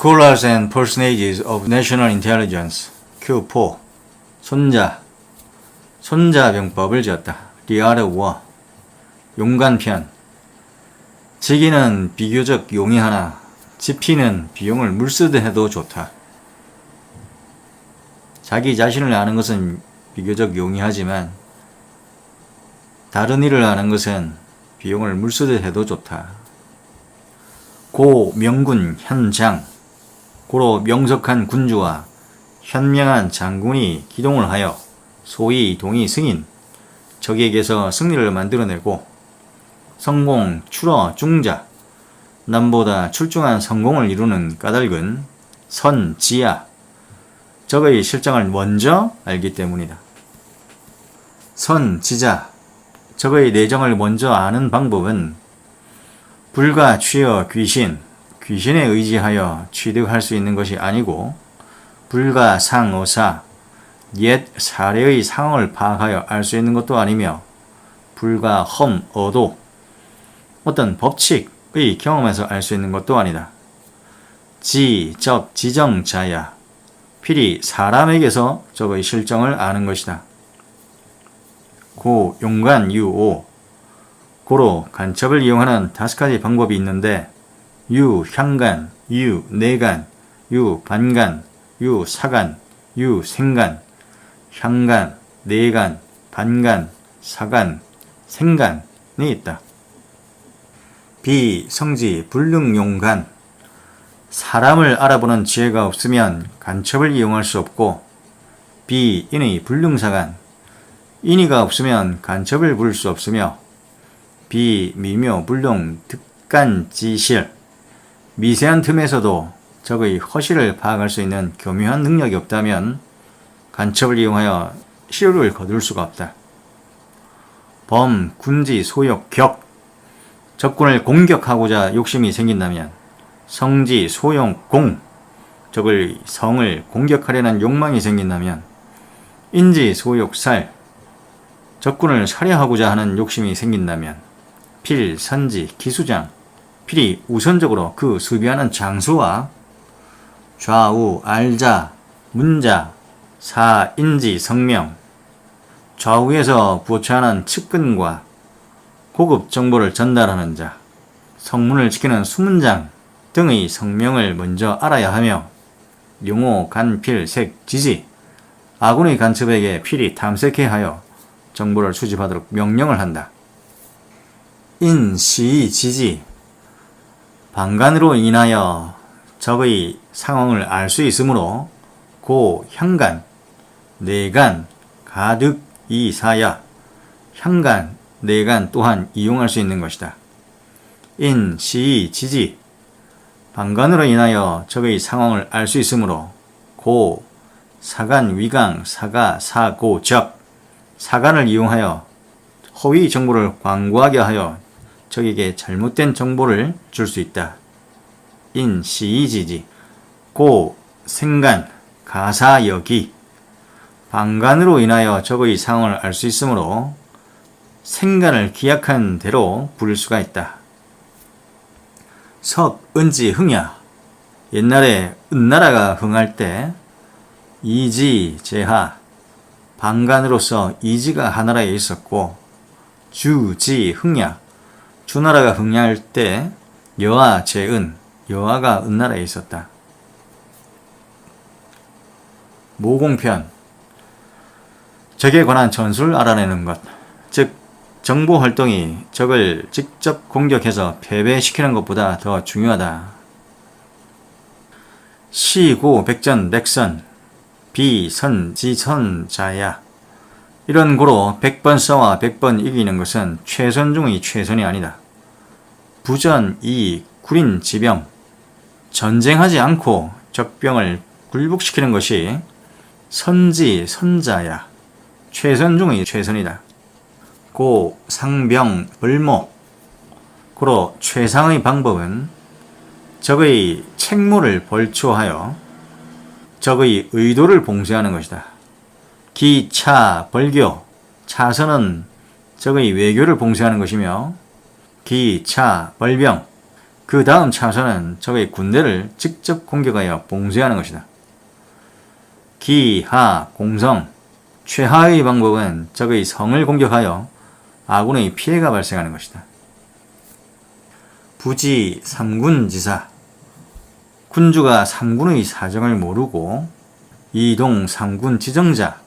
Scholars and Personages of National Intelligence Q4 손자병법을 지었다. 리아르워 용간편 지기는 비교적 용이하나 지피는 비용을 물쓰듯 해도 좋다. 자기 자신을 아는 것은 비교적 용이하지만 다른 일을 아는 것은 비용을 물쓰듯 해도 좋다. 고 명군 현장 고로 명석한 군주와 현명한 장군이 기동을 하여 소위 동의 승인 적에게서 승리를 만들어내고 성공 출어 중자 남보다 출중한 성공을 이루는 까닭은 선지야 적의 실정을 먼저 알기 때문이다. 선지자 적의 내정을 먼저 아는 방법은 불가 취어 귀신에 의지하여 취득할 수 있는 것이 아니고 불가 상어사 옛 사례의 상황을 파악하여 알 수 있는 것도 아니며 불가 험어도 어떤 법칙의 경험에서 알 수 있는 것도 아니다. 지정자야 필히 사람에게서 적의 실정을 아는 것이다. 고 용간유오 고로 간첩을 이용하는 5가지 방법이 있는데 유향간, 유내간, 유반간, 유사간, 유생간, 향간, 내간, 반간, 사간, 생간이 있다. 비성지 불능용간 사람을 알아보는 지혜가 없으면 간첩을 이용할 수 없고 비인의 불능사간 인의가 없으면 간첩을 부를 수 없으며 비미묘 불능 득간지실 미세한 틈에서도 적의 허실을 파악할 수 있는 교묘한 능력이 없다면 간첩을 이용하여 시효를 거둘 수가 없다. 범, 군지, 소욕, 격 적군을 공격하고자 욕심이 생긴다면 성지, 소용, 공 적의 성을 공격하려는 욕망이 생긴다면 인지, 소욕, 살 적군을 살해하고자 하는 욕심이 생긴다면 필, 선지, 기수장 필히 우선적으로 그 수비하는 장소와 좌우, 알자, 문자, 사, 인지, 성명 좌우에서 부처하는 측근과 고급 정보를 전달하는 자, 성문을 지키는 수문장 등의 성명을 먼저 알아야 하며 용호, 간, 필, 색, 지지 아군의 간첩에게 필히 탐색해 하여 정보를 수집하도록 명령을 한다. 인, 시, 지지 방간으로 인하여 적의 상황을 알 수 있으므로 고, 향간, 내간, 가득, 이사야 향간, 내간 또한 이용할 수 있는 것이다. 인, 시, 지지 방간으로 인하여 적의 상황을 알 수 있으므로 고, 사간, 위강, 사가, 사고, 적 사간을 이용하여 허위 정보를 광고하게 하여 적에게 잘못된 정보를 줄 수 있다. 인, 시, 지지 고, 생간, 가사, 여기 방간으로 인하여 적의 상황을 알 수 있으므로 생간을 기약한 대로 부를 수가 있다. 석, 은지, 흥야 옛날에 은나라가 흥할 때 이지, 제하 방간으로서 이지가 하나라에 있었고 주지, 흥야 주나라가 흥할 때 여하, 제은 여하가 은나라에 있었다. 모공편 적에 관한 전술을 알아내는 것, 즉 정보활동이 적을 직접 공격해서 패배시키는 것보다 더 중요하다. 시고, 백전, 백선, 비선, 지선자야 이런 고로 100번 싸워 100번 이기는 것은 최선 중의 최선이 아니다. 부전, 이익, 구린, 지병 전쟁하지 않고 적병을 굴복시키는 것이 선지, 선자야 최선 중의 최선이다. 고, 상병, 벌모 고로 최상의 방법은 적의 책무를 벌초하여 적의 의도를 봉쇄하는 것이다. 기, 차, 벌교 차선은 적의 외교를 봉쇄하는 것이며 기, 차, 벌병 그 다음 차선은 적의 군대를 직접 공격하여 봉쇄하는 것이다. 기, 하, 공성, 최하의 방법은 적의 성을 공격하여 아군의 피해가 발생하는 것이다. 부지, 삼군지사, 군주가 삼군의 사정을 모르고 이동 삼군 지정자,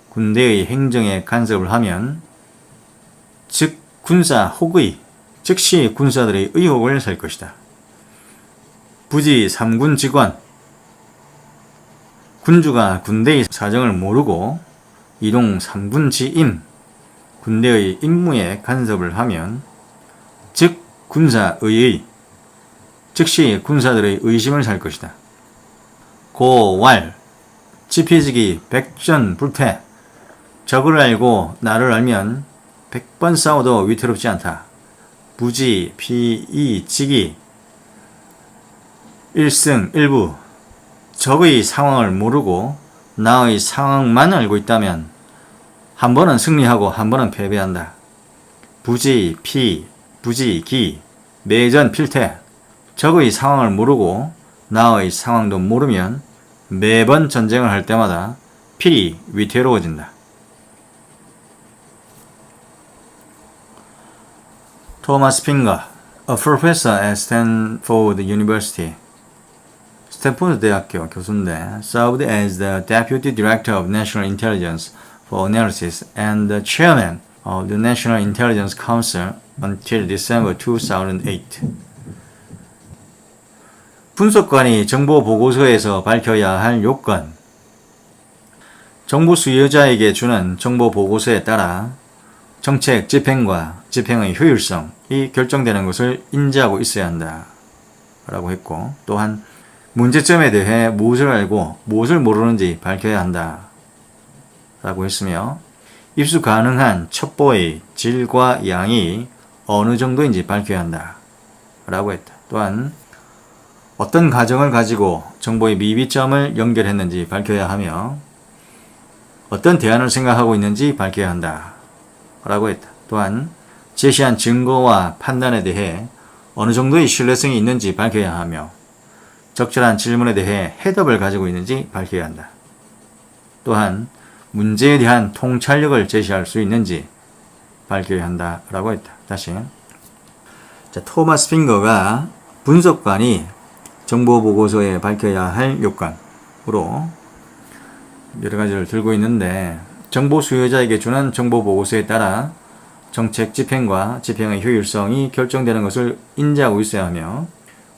군대의 행정에 간섭을 하면 즉 군사 혹의, 즉시 군사들의 의혹을 살 것이다. 부지 삼군 직원, 군주가 군대의 사정을 모르고 이동 삼군 지임, 군대의 임무에 간섭을 하면 즉 군사의의, 즉시 군사들의 의심을 살 것이다. 고왈, 지피지기 백전불패, 적을 알고 나를 알면 100번 싸워도 위태롭지 않다. 부지, 피이, 지기, 일승일부, 적의 상황을 모르고 나의 상황만 알고 있다면 한 번은 승리하고 한 번은 패배한다. 부지, 피, 부지, 기, 매전 필퇴, 적의 상황을 모르고 나의 상황도 모르면 매번 전쟁을 할 때마다 필히 위태로워진다. 토마스 핑거, a professor at Stanford University, 스탠포드 대학교 교수인데 served as the Deputy Director of National Intelligence for Analysis and the Chairman of the National Intelligence Council until December 2008. 분석관이 정보 보고서에서 밝혀야 할 요건, 정보 수여자에게 주는 정보 보고서에 따라 정책 집행과 집행의 효율성이 결정되는 것을 인지하고 있어야 한다 라고 했고, 또한 문제점에 대해 무엇을 알고 무엇을 모르는지 밝혀야 한다 라고 했으며, 입수 가능한 첩보의 질과 양이 어느 정도인지 밝혀야 한다 라고 했다. 또한 어떤 가정을 가지고 정보의 미비점을 연결했는지 밝혀야 하며 어떤 대안을 생각하고 있는지 밝혀야 한다 라고 했다. 또한 제시한 증거와 판단에 대해 어느 정도의 신뢰성이 있는지 밝혀야 하며 적절한 질문에 대해 해답을 가지고 있는지 밝혀야 한다. 또한 문제에 대한 통찰력을 제시할 수 있는지 밝혀야 한다 라고 했다. 다시, 토마스 핑거가 분석관이 정보보고서에 밝혀야 할 요건으로 여러 가지를 들고 있는데, 정보 수요자에게 주는 정보보고서에 따라 정책 집행과 집행의 효율성이 결정되는 것을 인지하고 있어야 하며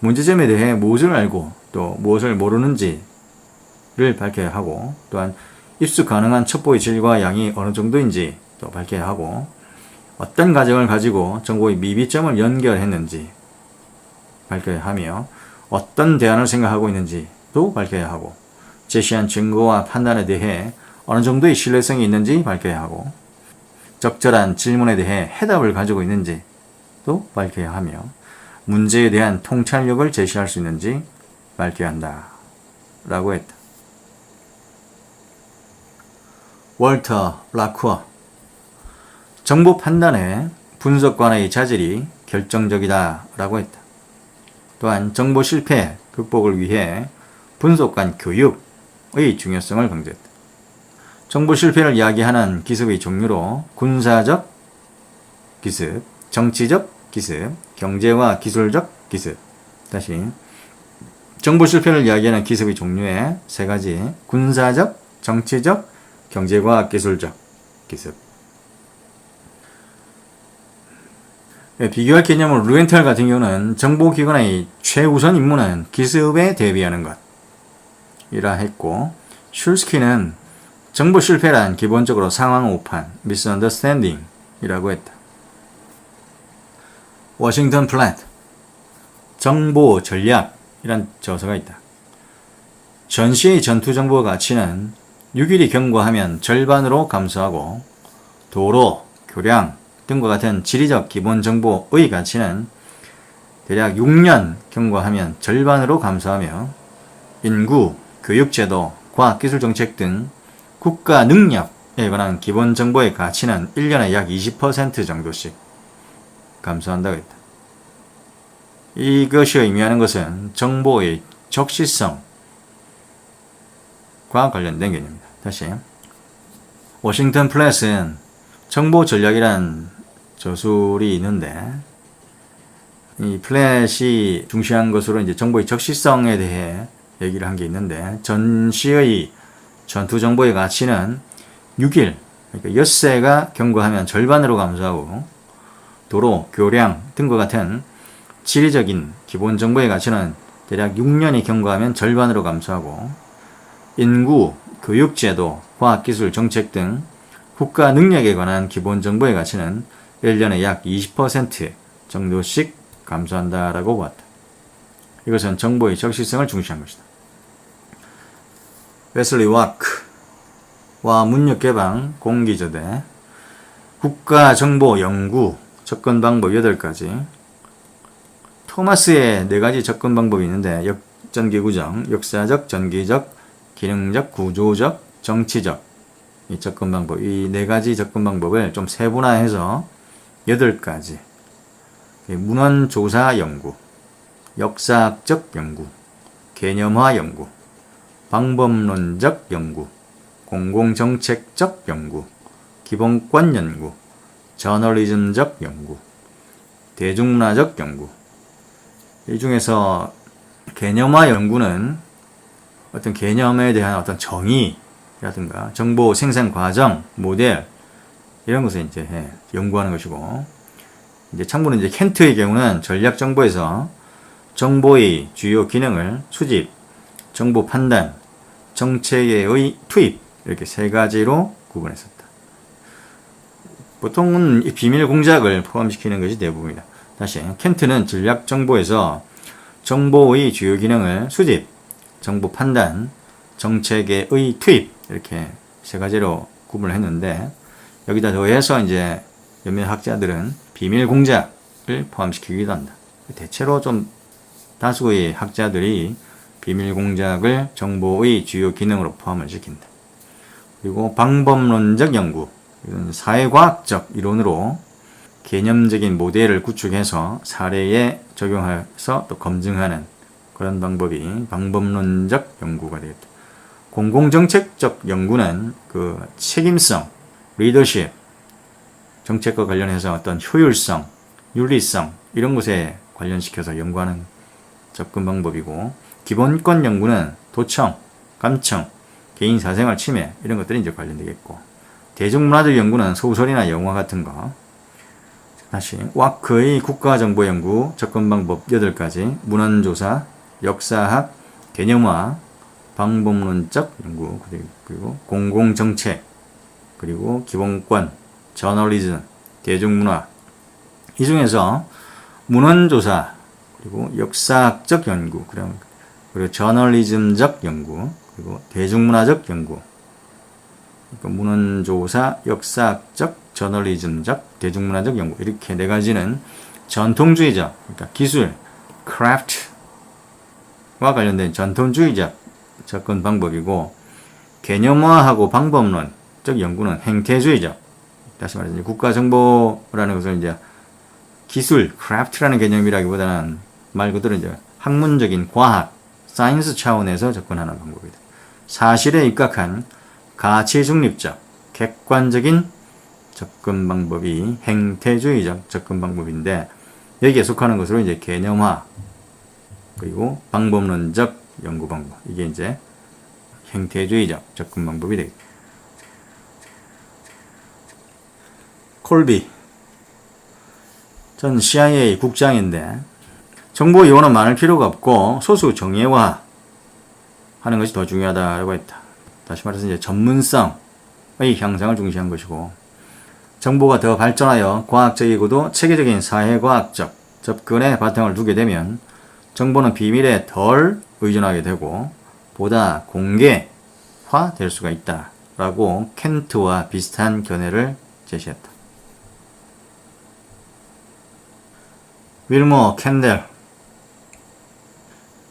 문제점에 대해 무엇을 알고 또 무엇을 모르는지를 밝혀야 하고, 또한 입수 가능한 첩보의 질과 양이 어느 정도인지 또 밝혀야 하고, 어떤 가정을 가지고 정보의 미비점을 연결했는지 밝혀야 하며 어떤 대안을 생각하고 있는지도 밝혀야 하고, 제시한 증거와 판단에 대해 어느 정도의 신뢰성이 있는지 밝혀야 하고, 적절한 질문에 대해 해답을 가지고 있는지도 밝혀야 하며 문제에 대한 통찰력을 제시할 수 있는지 밝혀야 한다 라고 했다. 월터 라쿠어, 정보 판단에 분석관의 자질이 결정적이다 라고 했다. 또한 정보 실패 극복을 위해 분석관 교육의 중요성을 강조했다. 정보 실패를 이야기하는 기습의 종류로 군사적 기습, 정치적 기습, 경제와 기술적 기습. 다시, 정보 실패를 이야기하는 기습의 종류에 세 가지: 군사적, 정치적, 경제과 기술적 기습. 비교할 개념으로 루엔탈 같은 경우는 정보기관의 최우선 임무는 기습에 대비하는 것이라 했고, 슐스키는 정보 실패란 기본적으로 상황 오판, misunderstanding 이라고 했다. 워싱턴 플랫, 정보 전략이란 저서가 있다. 전시의 전투 정보 가치는 6일이 경과하면 절반으로 감소하고, 도로, 교량 등과 같은 지리적 기본 정보의 가치는 대략 6년 경과하면 절반으로 감소하며, 인구, 교육제도, 과학기술 정책 등 국가 능력에 관한 기본 정보의 가치는 1년에 약 20% 정도씩 감소한다고 했다. 이것이 의미하는 것은 정보의 적시성과 관련된 개념입니다. 다시 워싱턴 플랫은 정보 전략이란 저술이 있는데 이 플랫이 중시한 것으로 이제 정보의 적시성에 대해 얘기를 한 게 있는데 전시의 전투 정보의 가치는 6일 그러니까 엿새가 경과하면 절반으로 감소하고 도로, 교량 등과 같은 지리적인 기본 정보의 가치는 대략 6년이 경과하면 절반으로 감소하고 인구, 교육제도, 과학기술, 정책 등 국가 능력에 관한 기본 정보의 가치는 1년에 약 20% 정도씩 감소한다라고 보았다. 이것은 정보의 적시성을 중시한 것이다. 웨슬리 와크와 문력개방 공기저대 국가정보연구 접근방법 8가지 토마스의 4가지 접근방법이 있는데 역전기구적, 역사적, 전기적, 기능적, 구조적, 정치적 이 접근방법 이 4가지 접근방법을 좀 세분화해서 8가지 문헌조사 연구, 역사학적 연구, 개념화 연구, 방법론적 연구, 공공정책적 연구, 기본권 연구, 저널리즘적 연구, 대중문화적 연구. 이 중에서 개념화 연구는 어떤 개념에 대한 어떤 정의라든가 정보 생산 과정, 모델 이런 것을 이제 연구하는 것이고, 이제 참고로 이제 켄트의 경우는 전략 정보에서 정보의 주요 기능을 수집, 정보 판단, 정책의 투입 이렇게 3가지로 구분했었다. 보통은 이 비밀 공작을 포함시키는 것이 대부분이다. 다시 켄트는 전략 정보에서 정보의 주요 기능을 수집, 정보 판단, 정책의 투입 이렇게 3가지로 구분을 했는데 여기다 더해서 이제 몇몇 학자들은 비밀 공작을 포함시키기도 한다. 대체로 좀 다수의 학자들이 비밀 공작을 정보의 주요 기능으로 포함을 시킨다. 그리고 방법론적 연구, 이건 사회과학적 이론으로 개념적인 모델을 구축해서 사례에 적용해서 또 검증하는 그런 방법이 방법론적 연구가 되겠다. 공공정책적 연구는 그 책임성, 리더십, 정책과 관련해서 어떤 효율성, 윤리성 이런 것에 관련시켜서 연구하는 접근 방법이고, 기본권 연구는 도청, 감청, 개인 사생활 침해 이런 것들이 이제 관련되겠고, 대중문화적 연구는 소설이나 영화 같은 거. 다시 와크의 국가정보연구 접근방법 8가지 문헌조사, 역사학, 개념화, 방법론적 연구, 그리고 공공정책, 그리고 기본권, 저널리즘, 대중문화. 이 중에서 문헌조사, 그리고 역사학적 연구, 그리고 저널리즘적 연구, 그리고 대중문화적 연구, 그러니까 문헌조사, 역사학적, 저널리즘적, 대중문화적 연구 이렇게 4가지는 전통주의적, 그러니까 기술, 크래프트와 관련된 전통주의적 접근 방법이고, 개념화하고 방법론적 연구는 행태주의적, 다시 말해서 국가정보라는 것을 이제 기술, 크래프트라는 개념이라기보다는 말 그대로 이제 학문적인 과학, 사이언스 차원에서 접근하는 방법이다. 사실에 입각한 가치 중립적, 객관적인 접근 방법이 행태주의적 접근 방법인데, 여기에 속하는 것으로 이제 개념화, 그리고 방법론적 연구 방법, 이게 이제 행태주의적 접근 방법이 되겠다. 콜비 전 CIA 국장인데, 정보 요원은 많을 필요가 없고 소수 정예화 하는 것이 더 중요하다고 했다. 다시 말해서 이제 전문성의 향상을 중시한 것이고, 정보가 더 발전하여 과학적이고도 체계적인 사회과학적 접근에 바탕을 두게 되면 정보는 비밀에 덜 의존하게 되고 보다 공개화될 수가 있다라고 켄트와 비슷한 견해를 제시했다. 윌머 캔델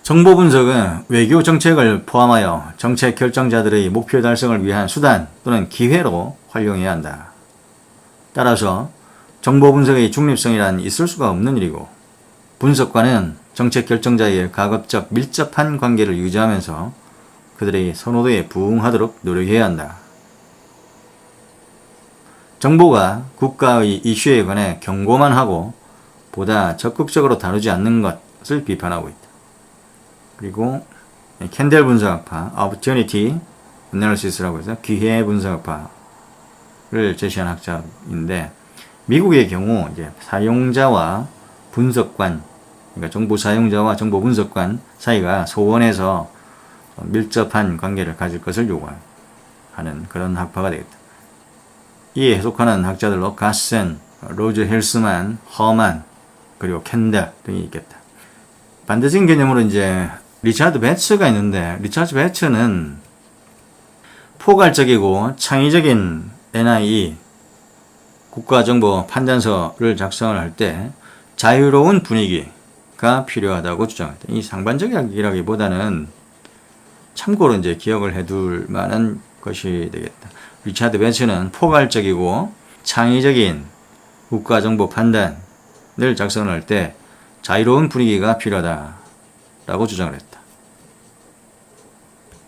정보 분석은 외교 정책을 포함하여 정책 결정자들의 목표 달성을 위한 수단 또는 기회로 활용해야 한다. 따라서 정보 분석의 중립성이란 있을 수가 없는 일이고, 분석관은 정책 결정자의 가급적 밀접한 관계를 유지하면서 그들의 선호도에 부응하도록 노력해야 한다. 정보가 국가의 이슈에 관해 경고만 하고 보다 적극적으로 다루지 않는 것을 비판하고 있다. 그리고 캔델 분석학파, Opportunity Analysis라고 해서 기회 분석학파를 제시한 학자인데, 미국의 경우 이제 사용자와 분석관, 그러니까 정보 사용자와 정보 분석관 사이가 소원해서 밀접한 관계를 가질 것을 요구하는 그런 학파가 되겠다. 이에 해석하는 학자들로 가센, 로저 헬스만, 허만, 그리고 캔델 등이 있겠다. 반대적인 개념으로 이제 리차드 배츠가 있는데, 리차드 배츠는 포괄적이고 창의적인 NIE 국가정보 판단서를 작성을 할 때 자유로운 분위기가 필요하다고 주장했다. 이 상반적이라기보다는 참고로 이제 기억을 해둘 만한 것이 되겠다. 리차드 배츠는 포괄적이고 창의적인 국가정보 판단을 작성을 할 때 자유로운 분위기가 필요하다라고 주장을 했다.